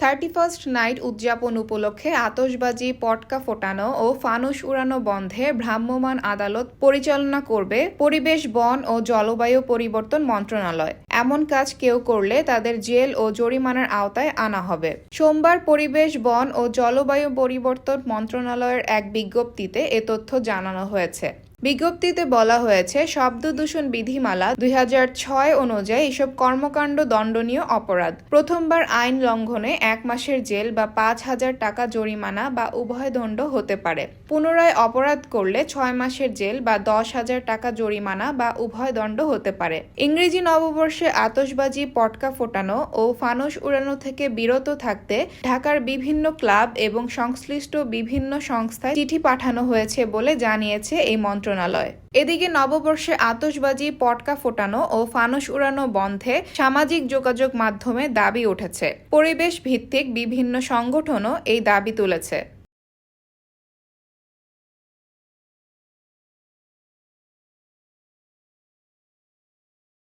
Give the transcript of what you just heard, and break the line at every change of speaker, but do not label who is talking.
31st night উদযাপন উপলক্ষে আতশবাজি, পটকা ফোটানো ও ফানুস উড়ানো বন্ধে ভ্রাম্যমাণ আদালত পরিচালনা করবে পরিবেশ, বন ও জলবায়ু পরিবর্তন মন্ত্রণালয়। এমন কাজ কেউ করলে তাদের জেল ও জরিমানার আওতায় আনা হবে। সোমবার পরিবেশ, বন ও জলবায়ু পরিবর্তন মন্ত্রণালয়ের এক বিজ্ঞপ্তিতে এ তথ্য জানানো হয়েছে। বিজ্ঞপ্তিতে বলা হয়েছে, শব্দ দূষণ বিধিমালা 2006 অনুযায়ী এসব কর্মকাণ্ড দণ্ডনীয় অপরাধ। প্রথমবার আইন লঙ্ঘনে 1 মাসের জেল বা 5,000 টাকা জরিমানা বা উভয় দণ্ড হতে পারে। পুনরায় অপরাধ করলে 6 মাসের জেল বা 10,000 টাকা জরিমানা বা উভয় দণ্ড হতে পারে। ইংরেজি নববর্ষে আতশবাজি, পটকা ফোটানো ও ফানুস উড়ানো থেকে বিরত থাকতে ঢাকার বিভিন্ন ক্লাব এবং সংশ্লিষ্ট বিভিন্ন সংস্থায় চিঠি পাঠানো হয়েছে বলে জানিয়েছে এই মন্ত্রণালয়। এদিকে নববর্ষে আতশবাজি, পটকা ফোটানো ও ফানুস উড়ানো বন্ধে সামাজিক যোগাযোগ মাধ্যমে দাবি উঠেছে। পরিবেশ ভিত্তিক বিভিন্ন সংগঠনও এই দাবি তুলেছে।